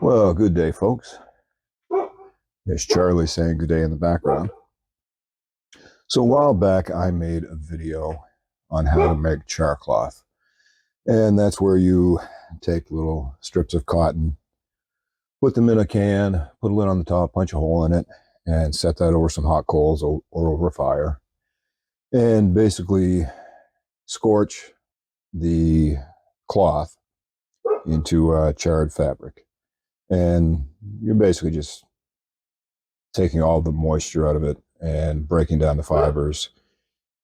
Well, good day, folks. There's Charlie saying good day in the background. So a while back, I made a video on how to make charcloth. And that's where you take little strips of cotton, put them in a can, put a lid on the top, punch a hole in it, and set that over some hot coals or over a fire. And basically scorch the cloth into charred fabric. And you're basically just taking all the moisture out of it and breaking down the fibers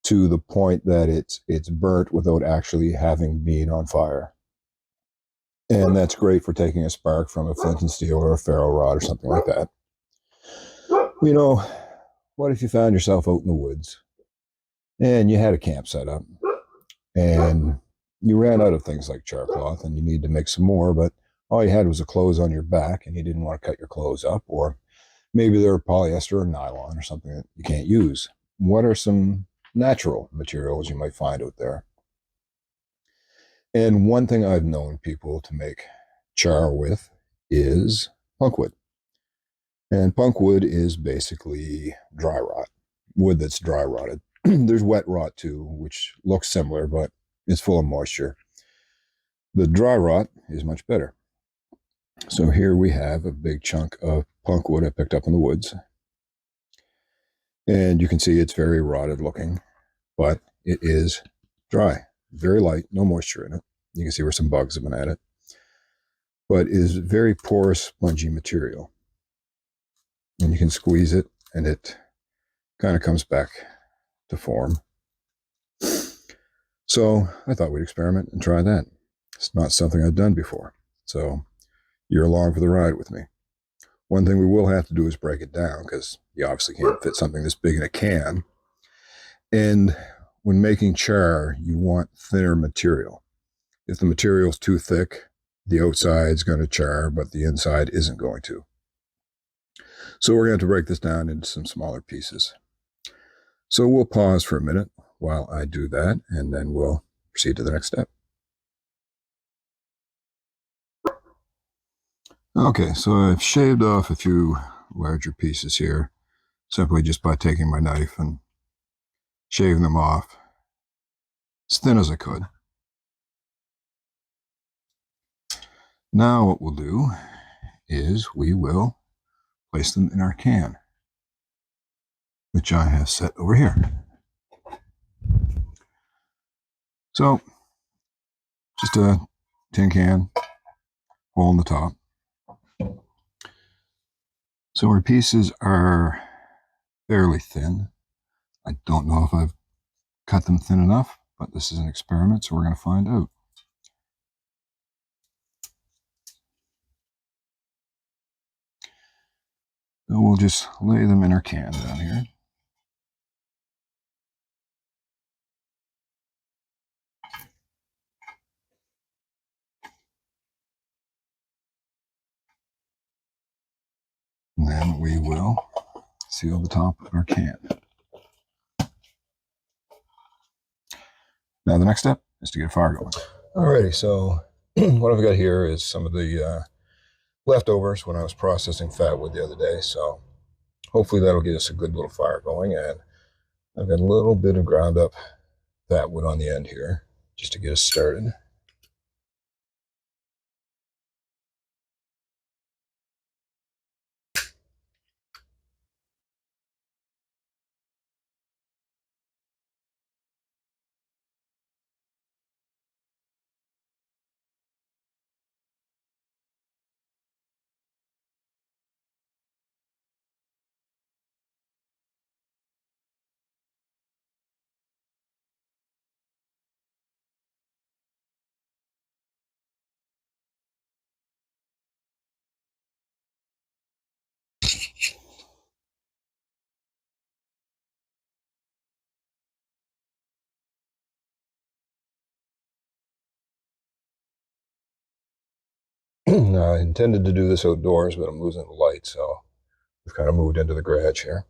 to the point that it's burnt without actually having been on fire. And that's great for taking a spark from a flint and steel or a ferro rod or something like that. You know, what if you found yourself out in the woods and you had a camp set up and you ran out of things like charcloth and you need to make some more, but all you had was a clothes on your back and you didn't want to cut your clothes up, or maybe they're polyester or nylon or something that you can't use. What are some natural materials you might find out there? And one thing I've known people to make char with is punkwood. And punkwood is basically dry rot, wood that's dry rotted. There's wet rot too, which looks similar, but it's full of moisture. The dry rot is much better. So here we have a big chunk of punkwood I picked up in the woods. And you can see it's very rotted looking, but it is dry, very light, no moisture in it. You can see where some bugs have been at it, but it is very porous, spongy material. And you can squeeze it and it kind of comes back to form. So I thought we'd experiment and try that. It's not something I've done before. So you're along for the ride with me. One thing we will have to do is break it down, because you obviously can't fit something this big in a can. And when making char, you want thinner material. If the material is too thick, the outside's going to char, but the inside isn't going to. So we're going to break this down into some smaller pieces. So we'll pause for a minute while I do that, and then we'll proceed to the next step. Okay, so I've shaved off a few larger pieces here, simply just by taking my knife and shaving them off as thin as I could. Now what we'll do is we will place them in our can, which I have set over here. So just a tin can, hole in the top. So our pieces are fairly thin. I don't know if I've cut them thin enough, but this is an experiment, so we're going to find out. So we'll just lay them in our can down here. And then we will seal the top of our can. Now the next step is to get a fire going. Alrighty, so what I've got here is some of the leftovers when I was processing fat wood the other day. So hopefully that'll get us a good little fire going. And I've got a little bit of ground up fat wood on the end here just to get us started. Now, I intended to do this outdoors, but I'm losing the light, so we've kind of moved into the garage here.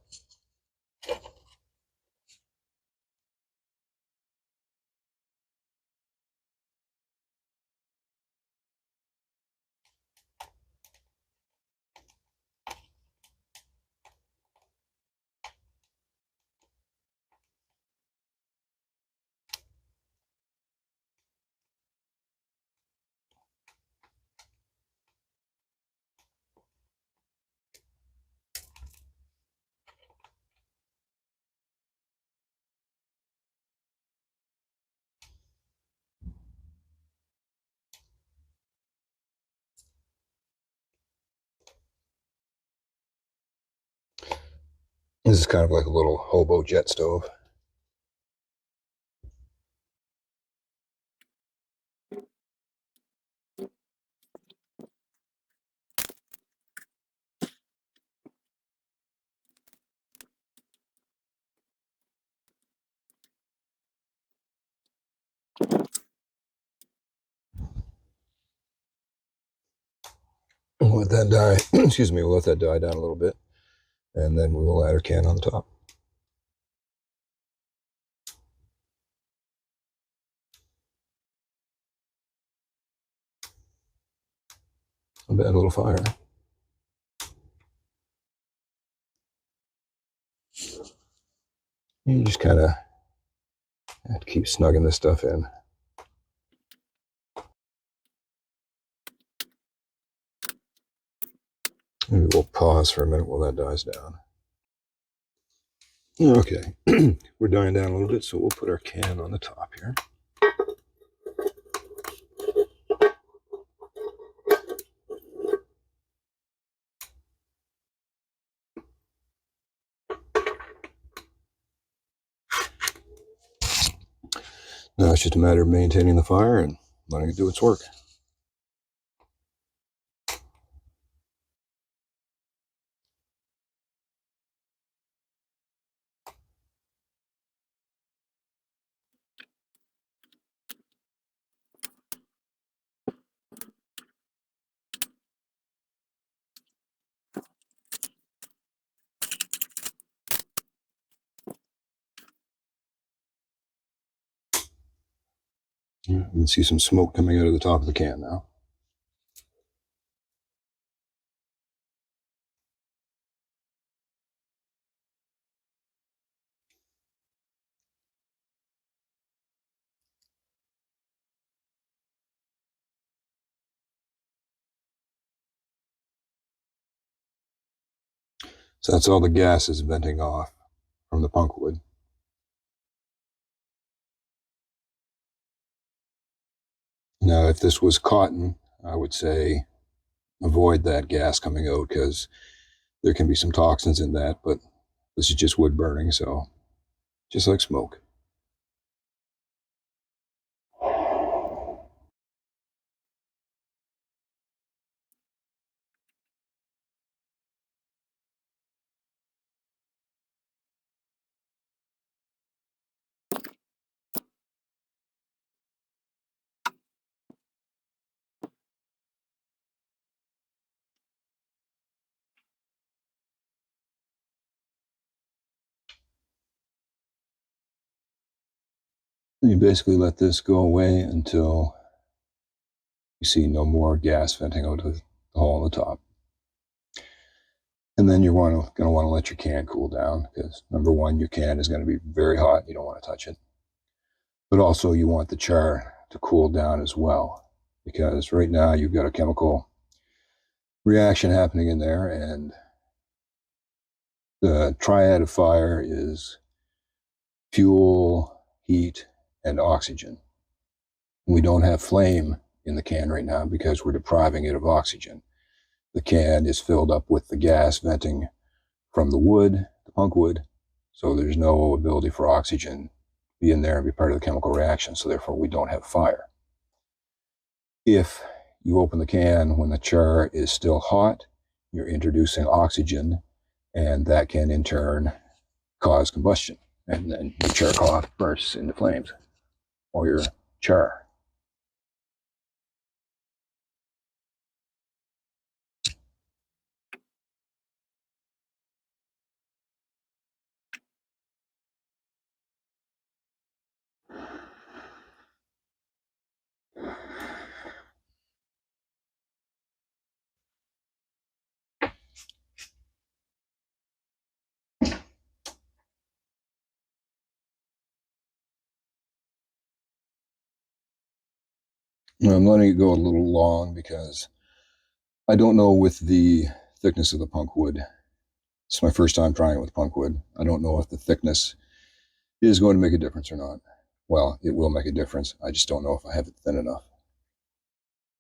This is kind of like a little hobo jet stove. We'll let that die. Excuse me. We'll let that die down a little bit, and then we will add our can on the top. I'll add a little fire. You just kind of have to keep snugging this stuff in. Maybe we'll pause for a minute while that dies down. Okay, we're dying down a little bit, so we'll put our can on the top here. Now it's just a matter of maintaining the fire and letting it do its work. You can see some smoke coming out of the top of the can now. So that's all the gases venting off from the punk wood. Now, if this was cotton, I would say avoid that gas coming out because there can be some toxins in that, but this is just wood burning, so just like smoke. You basically let this go away until you see no more gas venting out of the hole in the top. And then you're going to want to let your can cool down because number one, your can is going to be very hot. You don't want to touch it. But also you want the char to cool down as well because right now you've got a chemical reaction happening in there, and the triad of fire is fuel, heat, and oxygen. We don't have flame in the can right now because we're depriving it of oxygen. The can is filled up with the gas venting from the wood, the punk wood, so there's no ability for oxygen to be in there and be part of the chemical reaction, so therefore we don't have fire. If you open the can when the char is still hot, you're introducing oxygen, and that can in turn cause combustion, and then your charcloth bursts into flames, or your char. Now I'm letting it go a little long because I don't know with the thickness of the punk wood. It's my first time trying it with punk wood. I don't know if the thickness is going to make a difference or not. Well, it will make a difference. I just don't know if I have it thin enough.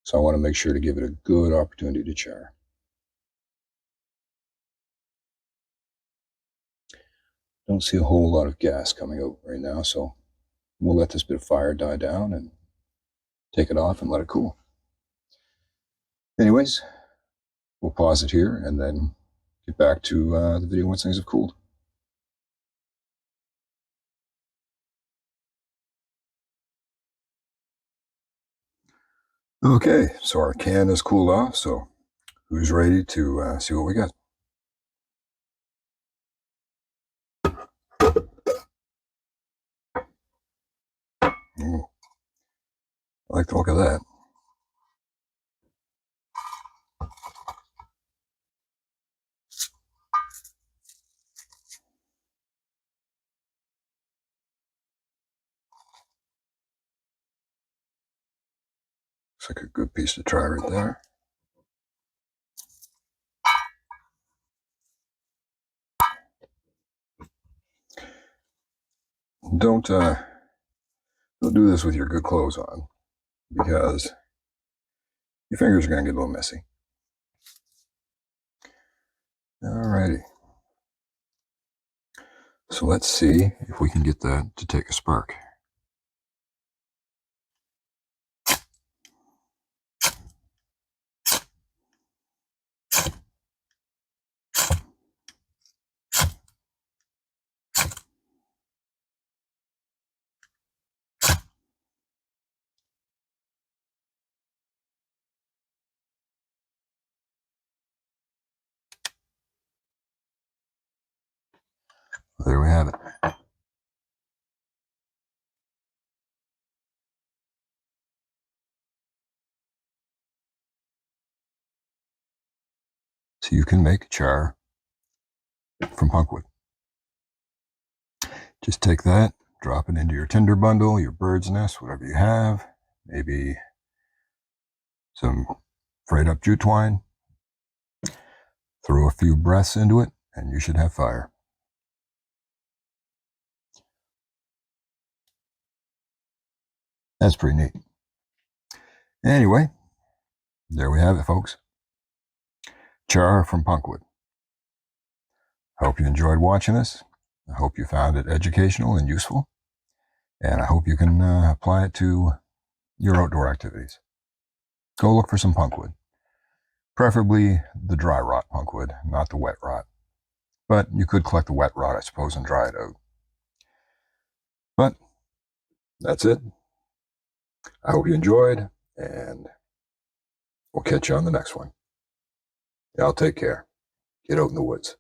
So I want to make sure to give it a good opportunity to char. Don't see a whole lot of gas coming out right now, so we'll let this bit of fire die down and take it off and let it cool. Anyways, we'll pause it here and then get back to the video once things have cooled. Okay, so our can is cooled off, so who's ready to see what we got? Ooh, I like the look of that. Looks like a good piece to try right there. Don't do this with your good clothes on, because your fingers are going to get a little messy. Alrighty. So let's see if we can get that to take a spark. There we have it. So you can make char from punkwood. Just take that, drop it into your tinder bundle, your bird's nest, whatever you have, maybe some frayed up jute twine, throw a few breaths into it, and you should have fire. That's pretty neat. Anyway, there we have it, folks. Char from punkwood. I hope you enjoyed watching this. I hope you found it educational and useful. And I hope you can apply it to your outdoor activities. Go look for some punkwood. Preferably the dry rot punkwood, not the wet rot. But you could collect the wet rot, I suppose, and dry it out. But that's it. I hope you enjoyed, and we'll catch you on the next one. Y'all take care. Get out in the woods.